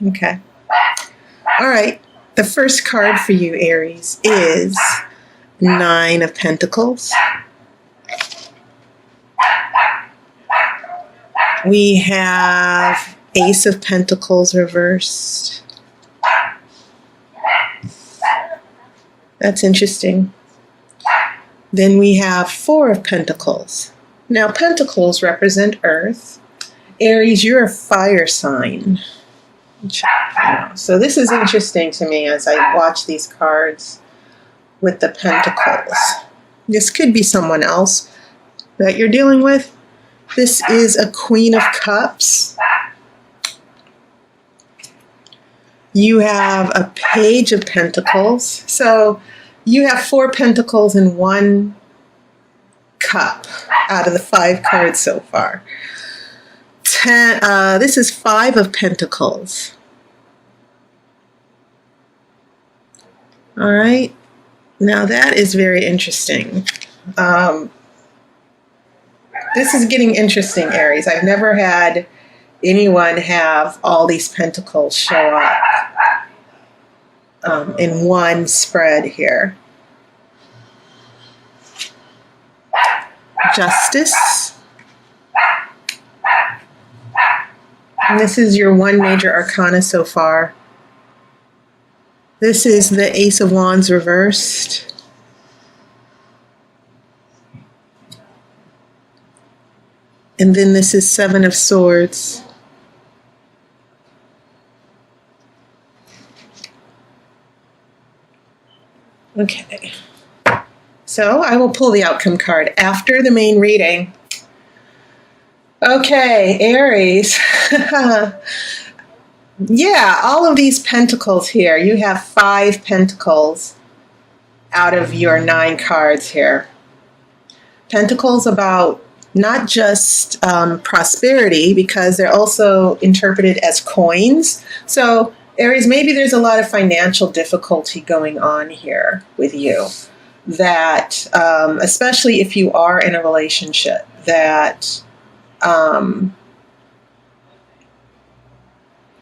Okay. All right. The first card for you, Aries, is Nine of Pentacles. We have Ace of Pentacles reversed. That's interesting. Then we have Four of Pentacles. Now, Pentacles represent Earth. Aries, you're a fire sign. So this is interesting to me as I watch these cards with the Pentacles. This could be someone else that you're dealing with. This is a Queen of Cups. You have a Page of Pentacles. So you have 4 pentacles and 1 cup out of the 5 cards so far. This is 5 of Pentacles. All right. Now that is very interesting. This is getting interesting, Aries. I've never had anyone have all these pentacles show up in one spread here. Justice. And this is your one major arcana so far. This is the Ace of Wands reversed. And then this is Seven of Swords. Okay. So I will pull the outcome card after the main reading. Okay, Aries. Yeah, all of these pentacles here. You have 5 pentacles out of your 9 cards here. Pentacles about not just prosperity, because they're also interpreted as coins. So Aries, maybe there's a lot of financial difficulty going on here with you. That, especially if you are in a relationship, that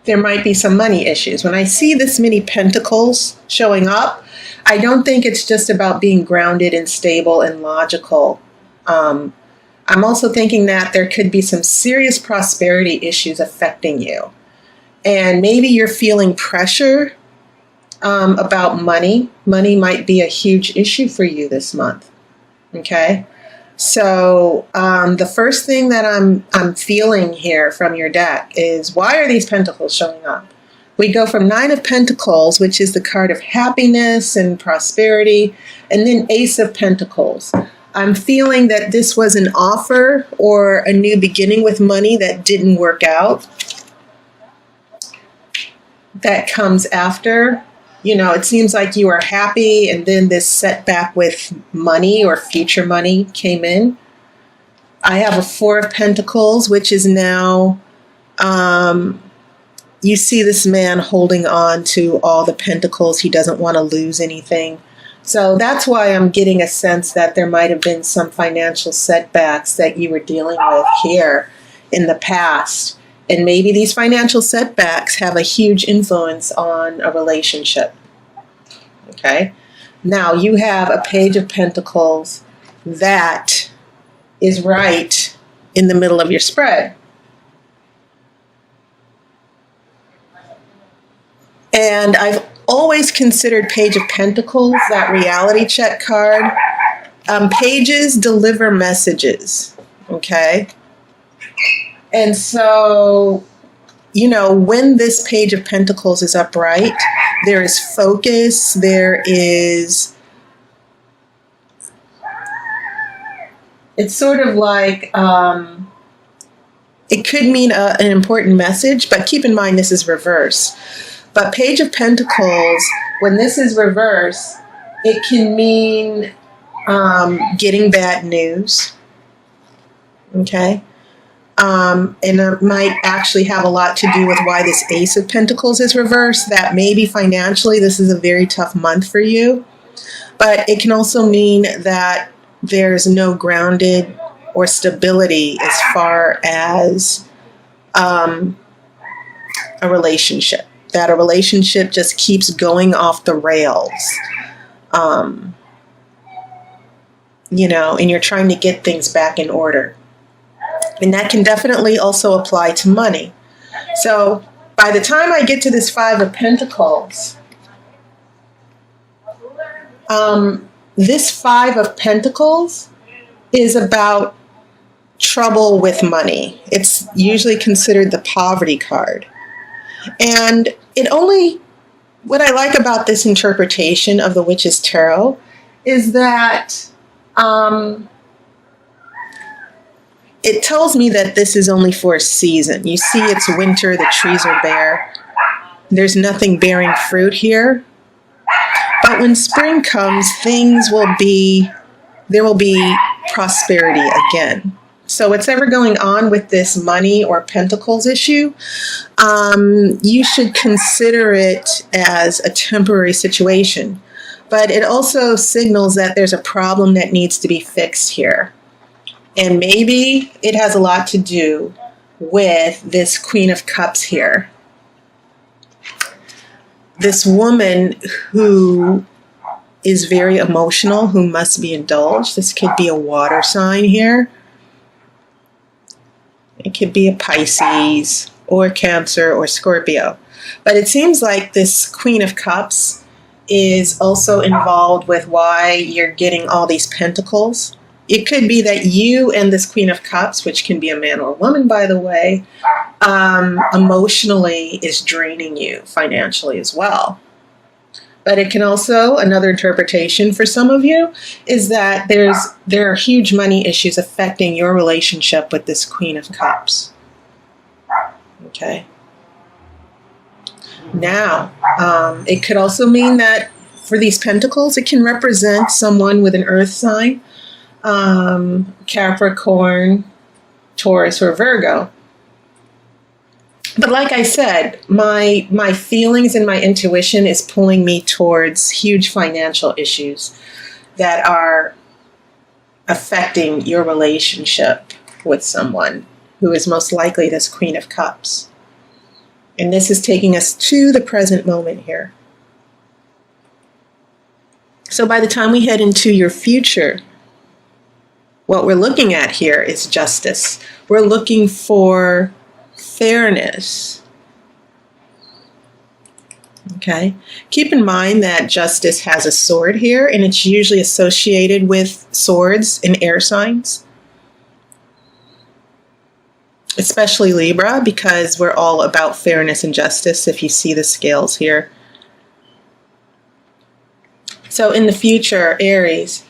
there might be some money issues. When I see this many pentacles showing up, I don't think it's just about being grounded and stable and logical. I'm also thinking that there could be some serious prosperity issues affecting you. And maybe you're feeling pressure about money. Money might be a huge issue for you this month. Okay? So the first thing that I'm feeling here from your deck is, why are these pentacles showing up? We go from 9 of Pentacles, which is the card of happiness and prosperity, and then Ace of Pentacles. I'm feeling that this was an offer or a new beginning with money that didn't work out. That comes after. You know, it seems like you are happy, and then this setback with money or future money came in. I have a 4 of Pentacles, which is now, you see this man holding on to all the pentacles. He doesn't want to lose anything. So that's why I'm getting a sense that there might have been some financial setbacks that you were dealing with here in the past. And maybe these financial setbacks have a huge influence on a relationship. Okay? Now you have a Page of Pentacles that is right in the middle of your spread. And I've always considered Page of Pentacles, that reality check card. Pages deliver messages. Okay? And so, you know, when this Page of Pentacles is upright, there is focus, there is, it's sort of like, it could mean an important message, but keep in mind this is reverse. But Page of Pentacles, when this is reverse, it can mean getting bad news. Okay? And it might actually have a lot to do with why this Ace of Pentacles is reversed, that maybe financially this is a very tough month for you. But it can also mean that there's no grounded or stability as far as a relationship, that a relationship just keeps going off the rails. And you're trying to get things back in order. And that can definitely also apply to money. So by the time I get to this Five of Pentacles, this Five of Pentacles is about trouble with money. It's usually considered the poverty card. And what I like about this interpretation of the Witch's Tarot is that it tells me that this is only for a season. You see, it's winter, the trees are bare. There's nothing bearing fruit here. But when spring comes, there will be prosperity again. So whatever going on with this money or pentacles issue, you should consider it as a temporary situation. But it also signals that there's a problem that needs to be fixed here. And maybe it has a lot to do with this Queen of Cups here. This woman who is very emotional, who must be indulged. This could be a water sign here. It could be a Pisces or Cancer or Scorpio. But it seems like this Queen of Cups is also involved with why you're getting all these pentacles. It could be that you and this Queen of Cups, which can be a man or a woman, by the way, emotionally is draining you financially as well. But it can also, another interpretation for some of you, is that there are huge money issues affecting your relationship with this Queen of Cups. Okay. Now, it could also mean that for these pentacles, it can represent someone with an earth sign, Capricorn, Taurus, or Virgo. But like I said, my feelings and my intuition is pulling me towards huge financial issues that are affecting your relationship with someone who is most likely this Queen of Cups. And this is taking us to the present moment here. So by the time we head into your future, what we're looking at here is justice. We're looking for fairness. Okay. Keep in mind that justice has a sword here, and it's usually associated with swords in air signs, especially Libra, because we're all about fairness and justice if you see the scales here. So in the future, Aries,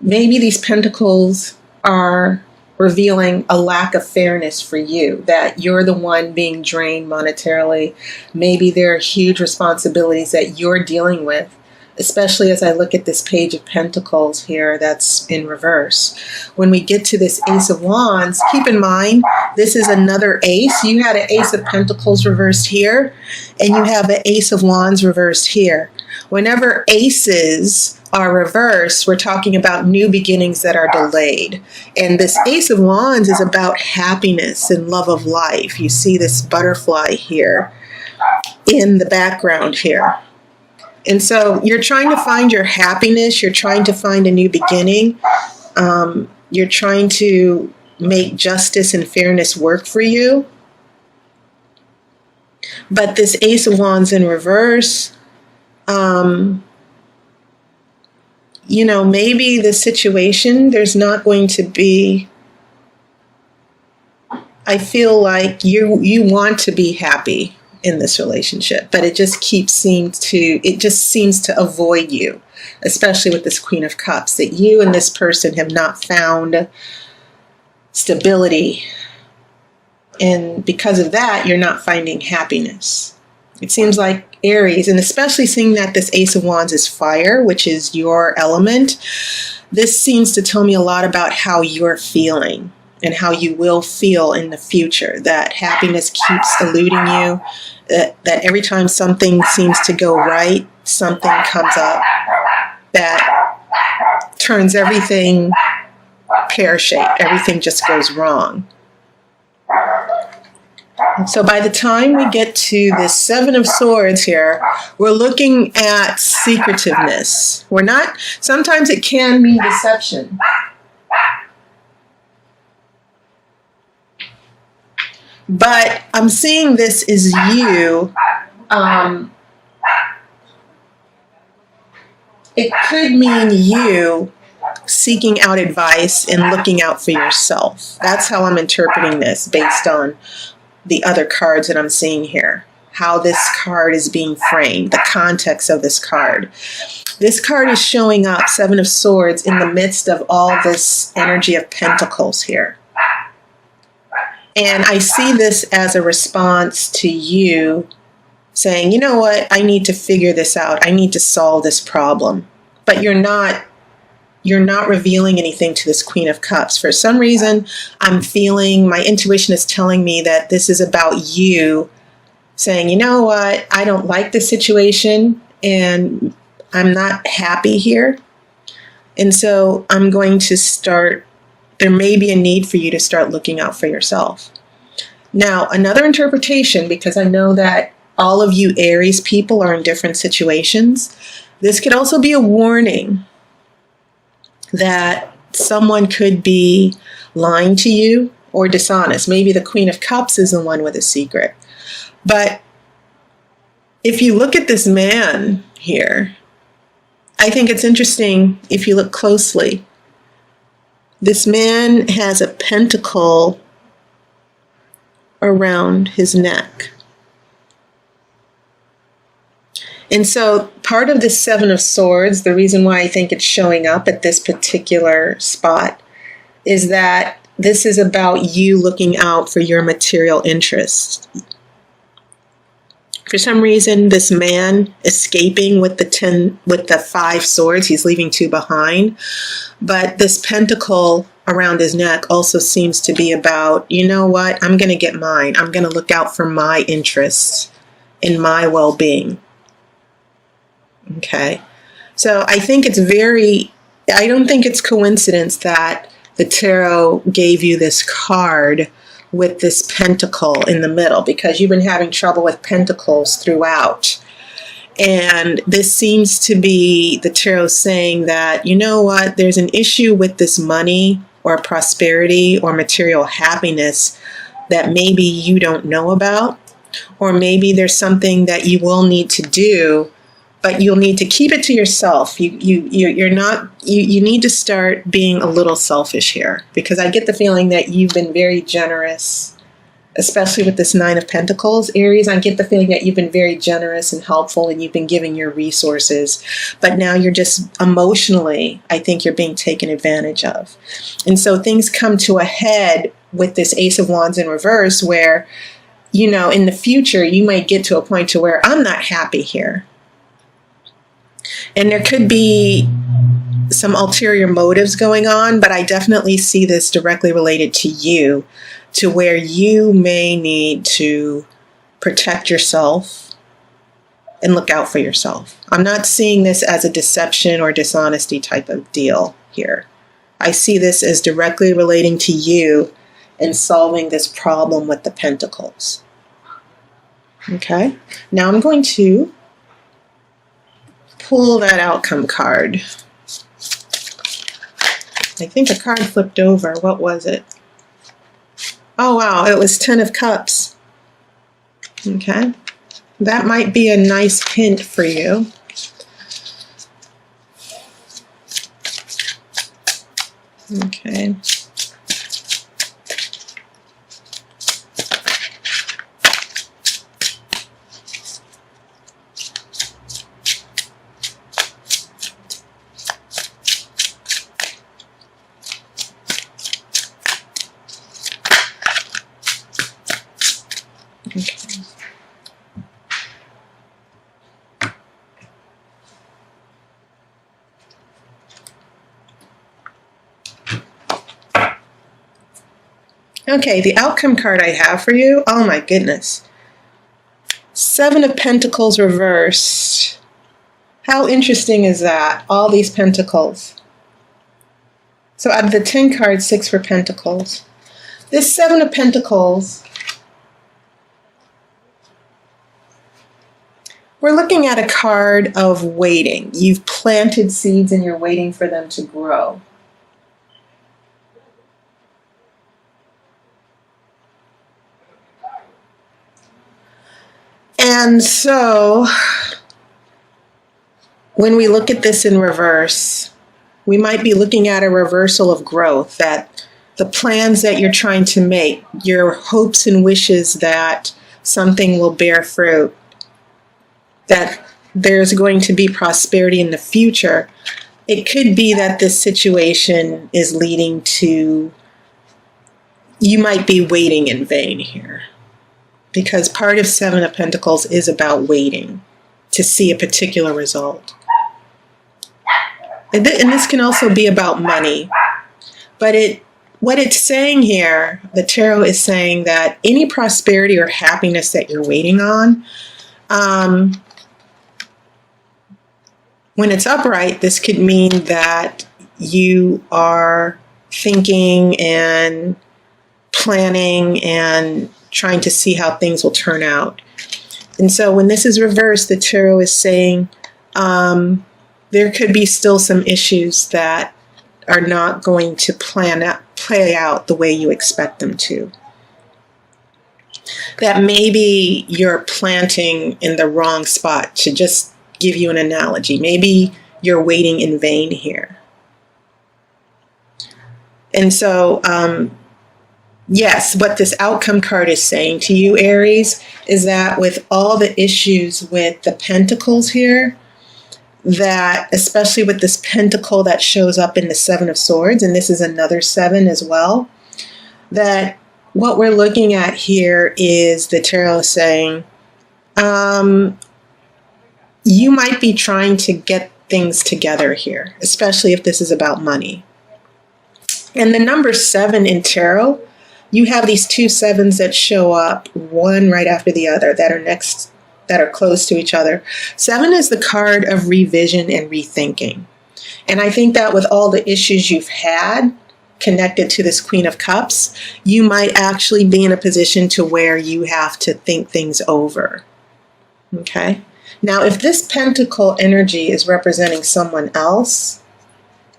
maybe these pentacles are revealing a lack of fairness for you, that you're the one being drained monetarily. Maybe there are huge responsibilities that you're dealing with, especially as I look at this Page of Pentacles here that's in reverse. When we get to this Ace of Wands, keep in mind, this is another ace. You had an Ace of Pentacles reversed here, and you have an Ace of Wands reversed here. Whenever aces are reversed, we're talking about new beginnings that are delayed. And this Ace of Wands is about happiness and love of life. You see this butterfly here in the background here. And so you're trying to find your happiness. You're trying to find a new beginning. You're trying to make justice and fairness work for you. But this Ace of Wands in reverse, maybe the situation, there's not going to be, I feel like you want to be happy in this relationship, but it just seems to avoid you, especially with this Queen of Cups, that you and this person have not found stability. And because of that, you're not finding happiness. It seems like Aries, and especially seeing that this Ace of Wands is fire, which is your element, this seems to tell me a lot about how you're feeling and how you will feel in the future, that happiness keeps eluding you, that every time something seems to go right, something comes up that turns everything pear-shaped. Everything just goes wrong. So by the time we get to this Seven of Swords here, we're looking at secretiveness. We're not, sometimes it can mean deception. But I'm seeing this as you. It could mean you seeking out advice and looking out for yourself. That's how I'm interpreting this based on the other cards that I'm seeing here. How this card is being framed, the context of this card. This card is showing up, Seven of Swords, in the midst of all this energy of Pentacles here. And I see this as a response to you saying, you know what, I need to figure this out. I need to solve this problem. But you're not revealing anything to this Queen of Cups. For some reason, I'm feeling, my intuition is telling me that this is about you saying, you know what, I don't like this situation and I'm not happy here. And so I'm going to start, there may be a need for you to start looking out for yourself. Now, another interpretation, because I know that all of you Aries people are in different situations, this could also be a warning that someone could be lying to you or dishonest. Maybe the Queen of Cups is the one with a secret. But if you look at this man here, I think it's interesting if you look closely. This man has a pentacle around his neck. And so part of this Seven of Swords, the reason why I think it's showing up at this particular spot, is that this is about you looking out for your material interests. For some reason, this man escaping with the 5 swords, he's leaving 2 behind. But this pentacle around his neck also seems to be about, you know what, I'm going to get mine. I'm going to look out for my interests and my well-being. Okay. So I think I don't think it's coincidence that the tarot gave you this card with this pentacle in the middle, because you've been having trouble with pentacles throughout. And this seems to be the tarot saying that, you know what, there's an issue with this money or prosperity or material happiness that maybe you don't know about, or maybe there's something that you will need to do, but you'll need to keep it to yourself. You need to start being a little selfish here, because I get the feeling that you've been very generous, especially with this 9 of Pentacles, Aries. I get the feeling that you've been very generous and helpful, and you've been giving your resources, but now you're just emotionally, I think you're being taken advantage of. And so things come to a head with this Ace of Wands in reverse, where, you know, in the future, you might get to a point to where I'm not happy here. And there could be some ulterior motives going on, but I definitely see this directly related to you, to where you may need to protect yourself and look out for yourself. I'm not seeing this as a deception or dishonesty type of deal here. I see this as directly relating to you and solving this problem with the pentacles. Okay, now I'm going to pull that outcome card. I think a card flipped over. What was it? Oh, wow. It was 10 of Cups. Okay. That might be a nice hint for you. Okay. Okay, the outcome card I have for you, oh my goodness. 7 of Pentacles reversed. How interesting is that? All these pentacles. So out of the 10 cards, 6 for Pentacles. This 7 of Pentacles We're looking at a card of waiting. You've planted seeds and you're waiting for them to grow. And so when we look at this in reverse, we might be looking at a reversal of growth, that the plans that you're trying to make, your hopes and wishes that something will bear fruit, that there's going to be prosperity in the future. It could be that this situation is leading to, you might be waiting in vain here. Because part of Seven of Pentacles is about waiting to see a particular result. And this can also be about money. But what it's saying here, the tarot is saying that any prosperity or happiness that you're waiting on, when it's upright, this could mean that you are thinking and planning and trying to see how things will turn out. And so when this is reversed, the tarot is saying there could be still some issues that are not going to play out the way you expect them to. That maybe you're planting in the wrong spot. To just give you an analogy, maybe you're waiting in vain here. And so, yes, what this outcome card is saying to you, Aries, is that with all the issues with the pentacles here, that especially with this pentacle that shows up in the Seven of Swords, and this is another seven as well, that what we're looking at here is the tarot saying, you might be trying to get things together here, especially if this is about money. And the number 7 in tarot, you have these two sevens that show up, one right after the other, that are close to each other. 7 is the card of revision and rethinking. And I think that with all the issues you've had connected to this Queen of Cups, you might actually be in a position to where you have to think things over. Okay? Now, if this pentacle energy is representing someone else,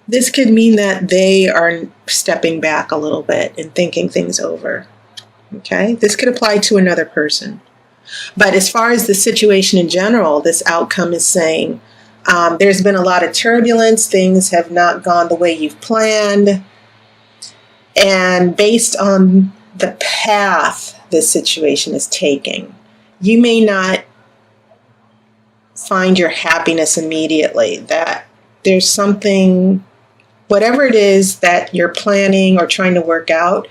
this could mean that they are stepping back a little bit and thinking things over. Okay? This could apply to another person. But as far as the situation in general, this outcome is saying there's been a lot of turbulence. Things have not gone the way you've planned. And based on the path this situation is taking, you may not find your happiness immediately. That there's something, whatever it is that you're planning or trying to work out,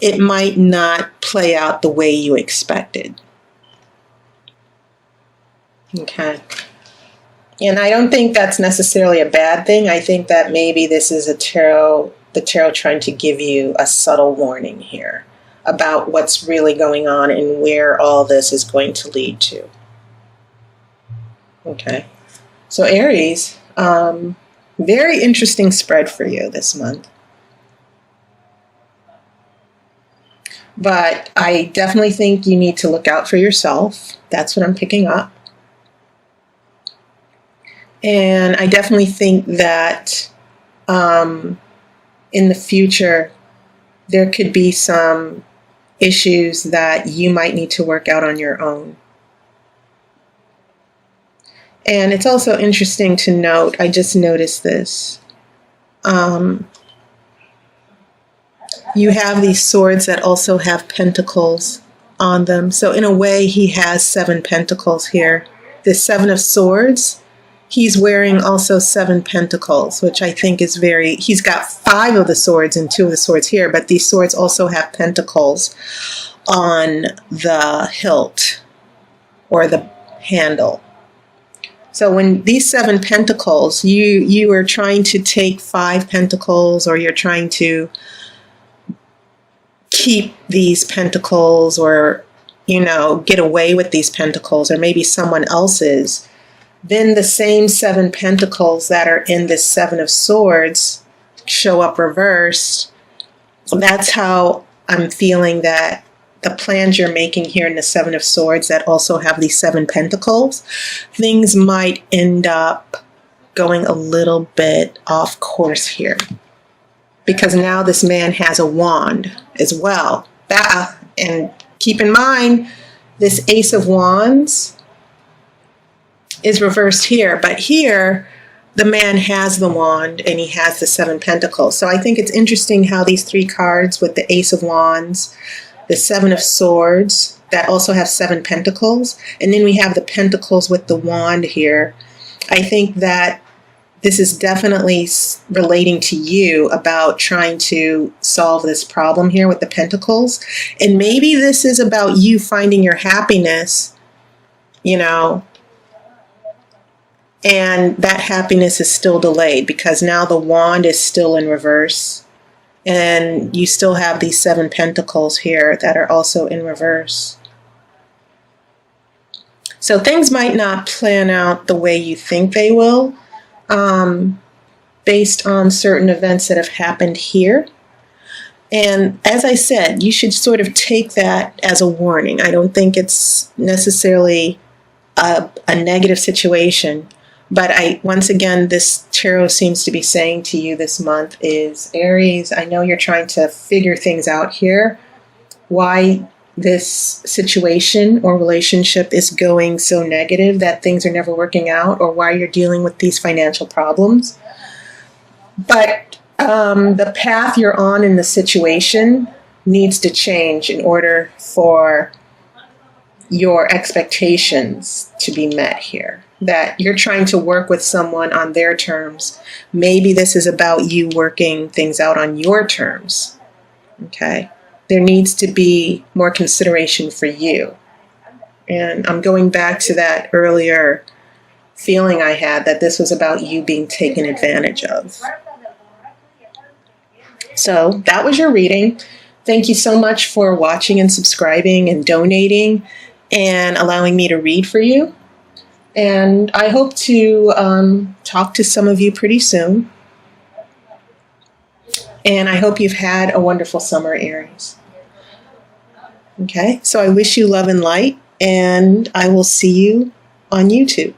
it might not play out the way you expected. Okay. And I don't think that's necessarily a bad thing. I think that maybe this is the tarot trying to give you a subtle warning here about what's really going on and where all this is going to lead to. Okay. So Aries, very interesting spread for you this month. But I definitely think you need to look out for yourself. That's what I'm picking up. And I definitely think that in the future, there could be some issues that you might need to work out on your own. And it's also interesting to note, I just noticed this. You have these swords that also have pentacles on them. So in a way, he has 7 pentacles here. The 7 of Swords, he's wearing also 7 pentacles, which I think is he's got 5 of the swords and 2 of the swords here, but these swords also have pentacles on the hilt or the handle. So when these 7 pentacles, you are trying to take 5 pentacles, or you're trying to keep these pentacles, or, get away with these pentacles, or maybe someone else's, then the same 7 pentacles that are in this 7 of Swords show up reversed. That's how I'm feeling that the plans you're making here in the Seven of Swords that also have these 7 pentacles, things might end up going a little bit off course here. Because now this man has a wand as well. And keep in mind, this Ace of Wands is reversed here. But here, the man has the wand and he has the 7 pentacles. So I think it's interesting how these 3 cards with the Ace of Wands, the 7 of Swords, that also have 7 pentacles. And then we have the pentacles with the wand here. I think that this is definitely relating to you about trying to solve this problem here with the pentacles. And maybe this is about you finding your happiness, you know, and that happiness is still delayed because now the wand is still in reverse. And you still have these 7 pentacles here that are also in reverse. So things might not plan out the way you think they will. Based on certain events that have happened here. And as I said, you should sort of take that as a warning. I don't think it's necessarily a negative situation. But once again, this tarot seems to be saying to you this month is, Aries, I know you're trying to figure things out here. Why this situation or relationship is going so negative that things are never working out, or why you're dealing with these financial problems. But the path you're on in the situation needs to change in order for your expectations to be met here. That you're trying to work with someone on their terms. Maybe this is about you working things out on your terms. Okay? There needs to be more consideration for you. And I'm going back to that earlier feeling I had that this was about you being taken advantage of. So that was your reading. Thank you so much for watching and subscribing and donating and allowing me to read for you. And I hope to talk to some of you pretty soon. And I hope you've had a wonderful summer, Aries. Okay, so I wish you love and light, and I will see you on YouTube.